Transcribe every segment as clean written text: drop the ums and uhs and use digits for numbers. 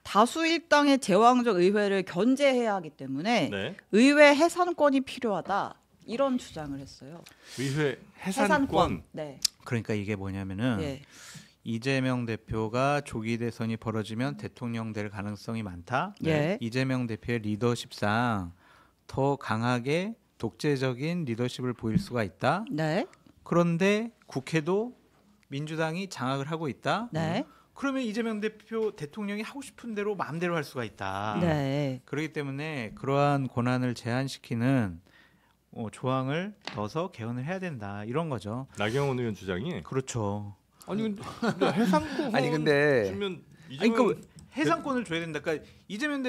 다수 일당의 제왕적 의회를 견제해야 하기 때문에 네. 의회 해산권이 필요하다. 이런 주장을 했어요. 의회 해산권. 네. 그러니까 이게 뭐냐면은 예. 이재명 대표가 조기 대선이 벌어지면 대통령 될 가능성이 많다. 예. 이재명 대표의 리더십상 더 강하게 독재적인 리더십을 보일 수가 있다. 네. 그런데 국회도 민주당이 장악을 하고 있다. 네. 그러면 이재명 대표 대통령이 하고 싶은 대로 마음대로 할 수가 있다. 네. 그렇기 때문에 그러한 권한을 제한시키는 조항을 넣어서 개헌을 해야 된다. 이런 거죠. 나경원 의원 주장이. 그렇죠. 아니 근데 해산권 아니 근데 주면 아니 그러니까 해산권을 줘야 된다. 그러니까 이재명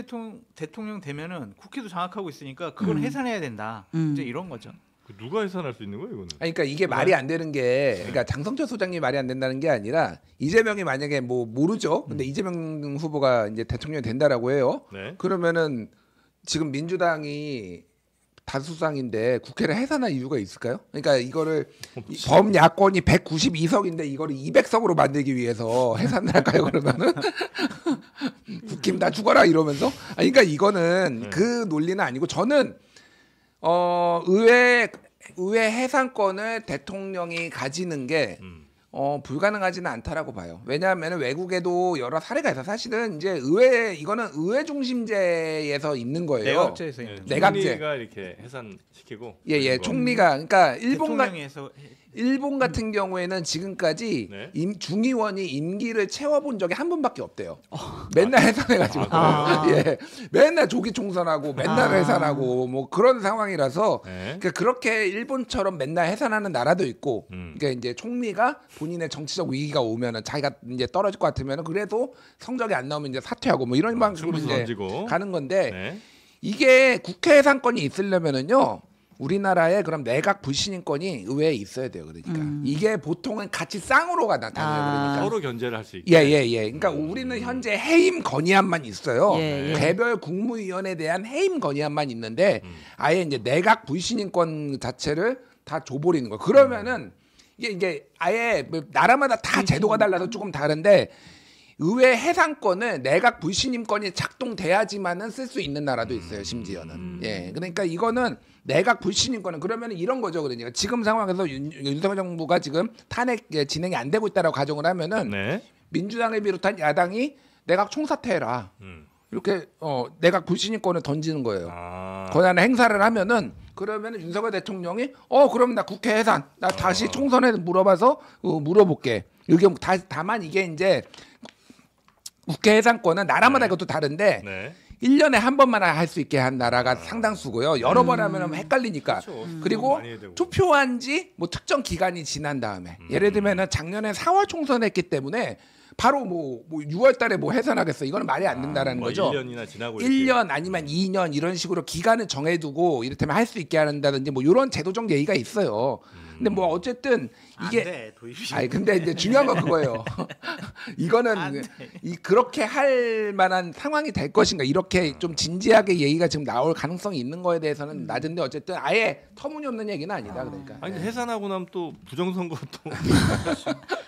대통령 되면은 국회도 장악하고 있으니까 그걸 해산해야 된다. 이제 이런 거죠. 누가 해산할 수 있는 거예요, 이거는? 아니, 그러니까 이게 말이 안 되는 게, 그러니까 장성철 소장님이 말이 안 된다는 게 아니라 이재명이 만약에 뭐 모르죠. 근데 이재명 후보가 이제 대통령이 된다라고 해요. 네. 그러면은 지금 민주당이 다수당인데 국회를 해산할 이유가 있을까요? 그러니까 이거를 범야권이 192석인데 이거를 200석으로 만들기 위해서 해산을 할까요? 그러면은 국힘 다 죽어라 이러면서? 아니, 그러니까 이거는 그 논리는 아니고 저는 의회 해산권을 대통령이 가지는 게 불가능하지는 않다라고 봐요. 왜냐하면 외국에도 여러 사례가 있어. 사실은 이제 이거는 의회 중심제에서 있는 거예요. 내각제에서 있는 내각제. 총리가 이렇게 해산시키고. 예, 총리가 그러니까 대통령에서 일본 같은 경우에는 지금까지 네. 중의원이 임기를 채워본 적이 한 번밖에 없대요. 맨날 해산해가지고 예, 맨날 조기 총선하고 맨날 해산하고 뭐 그런 상황이라서 네. 그러니까 그렇게 일본처럼 맨날 해산하는 나라도 있고 그러니까 이제 총리가 본인의 정치적 위기가 오면은 자기가 이제 떨어질 것 같으면은 그래도 성적이 안 나오면 이제 사퇴하고 뭐 이런 방식으로 이제 던지고. 가는 건데 네. 이게 국회 해산권이 있으려면은요. 우리나라에 그럼 내각 불신임권이 의회에 있어야 돼요. 그러니까 이게 보통은 같이 쌍으로 나타나요. 그러니까 서로 견제를 할 수 있게. 예. 그러니까 우리는 현재 해임 건의안만 있어요. 예. 개별 국무위원에 대한 해임 건의안만 있는데 아예 이제 내각 불신임권 자체를 다 줘버리는 거예요. 그러면은 이게 아예 나라마다 다 제도가 달라서 조금 다른데 의회 해산권을 내각 불신임권이 작동돼야지만은 쓸 수 있는 나라도 있어요. 심지어는. 예. 그러니까 이거는 내각 불신임권은 그러면 이런 거죠. 그러니까 지금 상황에서 윤석열 정부가 지금 탄핵 진행이 안 되고 있다라고 가정을 하면은 네. 민주당을 비롯한 야당이 내각 총사퇴해라. 이렇게 내각 불신임권을 던지는 거예요. 권한을 행사를 하면은 그러면은 윤석열 대통령이 그럼 나 국회 해산. 나 다시 총선에 물어봐서 물어볼게. 의견 다만 이게 이제 국회 해산권은 나라마다 이것도 다른데 네. 1년에 한 번만 할 수 있게 한 나라가 상당수고요. 여러 번 하면 헷갈리니까. 그렇죠. 그리고 많이 해야 되고. 투표한 지 뭐 특정 기간이 지난 다음에 예를 들면은 작년에 4월 총선했기 때문에 바로 뭐 6월 달에 뭐 해산하겠어. 이거는 말이 안 된다라는 거죠. 1년이나 지나고 1년 아니면 2년 이런 식으로 기간을 정해두고 이를테면 할 수 있게 한다든지 뭐 이런 제도적 예의가 있어요. 근데 뭐 어쨌든 이게 돼, 도입이. 아니 근데 이제 중요한 건 그거예요. 이거는 그렇게 할 만한 상황이 될 것인가 이렇게 좀 진지하게 얘기가 지금 나올 가능성이 있는 거에 대해서는 낮은데 어쨌든 아예 터무니없는 얘기는 아니다 그러니까. 아니 해산하고 나면 또 부정선거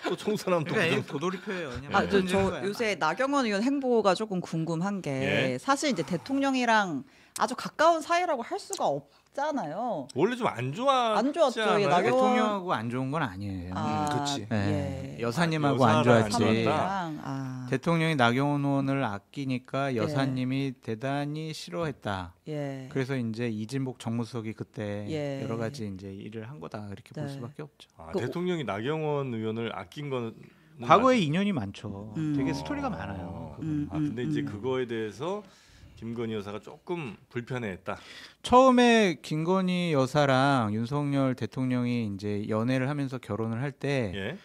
또 총선하면 또 그러니까 부정선거. 도돌이표예요. 그냥 저 요새 나경원 의원 행보가 조금 궁금한 게 예. 사실 이제 대통령이랑 아주 가까운 사이라고 할 수가 없잖아요. 원래 좀 안 좋아. 안 좋았죠. 예, 나경원- 대통령하고 안 좋은 건 아니에요. 그치. 네. 예. 여사님하고 아, 안 여사랑 좋았지. 안 좋았다. 사모님이랑 대통령이 나경원 의원을 아끼니까 여사님이 대단히 싫어했다. 예. 그래서 이제 이진복 정무수석이 그때 예. 여러 가지 이제 일을 한 거다 이렇게 볼 네. 수밖에 없죠. 아, 그- 대통령이 나경원 의원을 아낀 건 과거에 인연이 많죠. 음. 되게 스토리가 많아요. 그분. 근데 이제 그거에 대해서 김건희 여사가 조금 불편해했다. 처음에 김건희 여사랑 윤석열 대통령이 이제 연애를 하면서 결혼을 할 때 예.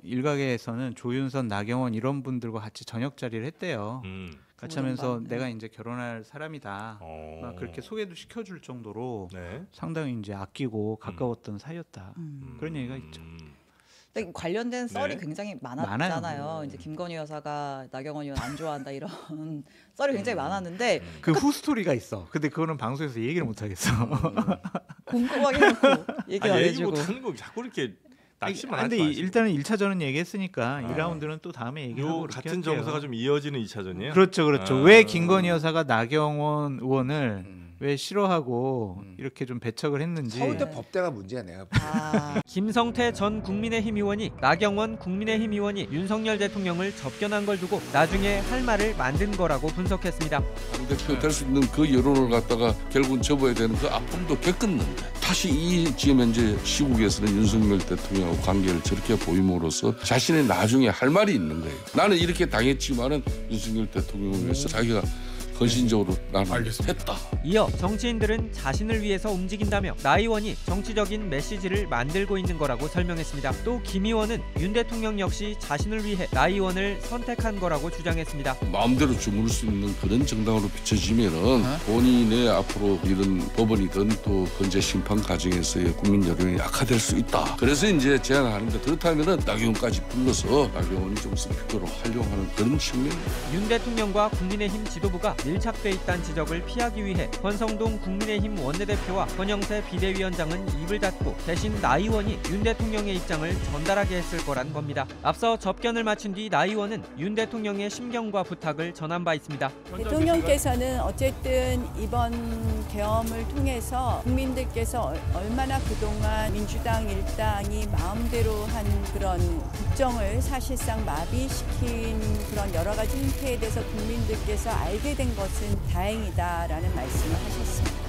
일각에서는 조윤선, 나경원 이런 분들과 같이 저녁 자리를 했대요. 같이 하면서 부정방, 내가 이제 결혼할 사람이다. 막 그렇게 소개도 시켜줄 정도로 네. 상당히 이제 아끼고 가까웠던 사이였다. 그런 얘기가 있죠. 근데 관련된 썰이 네. 굉장히 많아요. 많았잖아요. 이제 김건희 여사가 나경원 의원 안 좋아한다 이런 썰이 굉장히 많았는데 그 후스토리가 있어. 근데 그거는 방송에서 얘기를 못 하겠어. 궁금하게 해놓고 얘기 안 얘기 해주고. 못하는 거 자꾸 이렇게 낙심만 근데 하지 마시고. 일단은 1차전은 얘기했으니까 2라운드는 또 다음에 얘기하고 요 그렇게 같은 할게요. 정서가 좀 이어지는 2차전이에요. 그렇죠. 왜 김건희 여사가 나경원 의원을 왜 싫어하고 이렇게 좀 배척을 했는지. 서울대 법대가 문제야 내가. 아, 김성태 전 국민의힘 의원이 나경원 국민의힘 의원이 윤석열 대통령을 접견한 걸 두고 나중에 할 말을 만든 거라고 분석했습니다. 당대표 될 수 있는 그 여론을 갖다가 결국은 접어야 되는 그 아픔도 겪었는데 다시 이 지금 현재 시국에서는 윤석열 대통령하고 관계를 저렇게 보임으로써 자신의 나중에 할 말이 있는 거예요. 나는 이렇게 당했지만은 윤석열 대통령을 위해서 자기가 헌신적으로 나는 했다. 이어 정치인들은 자신을 위해서 움직인다며 나 의원이 정치적인 메시지를 만들고 있는 거라고 설명했습니다. 또 김 의원은 윤 대통령 역시 자신을 위해 나 의원을 선택한 거라고 주장했습니다. 마음대로 주무를 수 있는 그런 정당으로 비춰지면은 본인의 앞으로 이런 법원이든 또 헌재 심판 과정에서의 국민 여론이 악화될 수 있다. 그래서 이제 제안하는데 그렇다면은 나경원까지 불러서 나경원이 좀 스피커로 활용하는 그런 측면입니다. 윤 대통령과 국민의힘 지도부가 밀착돼 있다는 지적을 피하기 위해 권성동 국민의힘 원내대표와 권영세 비대위원장은 입을 닫고 대신 나 의원이 윤 대통령의 입장을 전달하게 했을 거란 겁니다. 앞서 접견을 마친 뒤 나 의원은 윤 대통령의 심경과 부탁을 전한 바 있습니다. 대통령께서는 어쨌든 이번 계엄을 통해서 국민들께서 얼마나 그동안 민주당 일당이 마음대로 한 그런 국정을 사실상 마비시킨 그런 여러 가지 행태에 대해서 국민들께서 알게 된 것은 다행이다라는 말씀을 하셨습니다.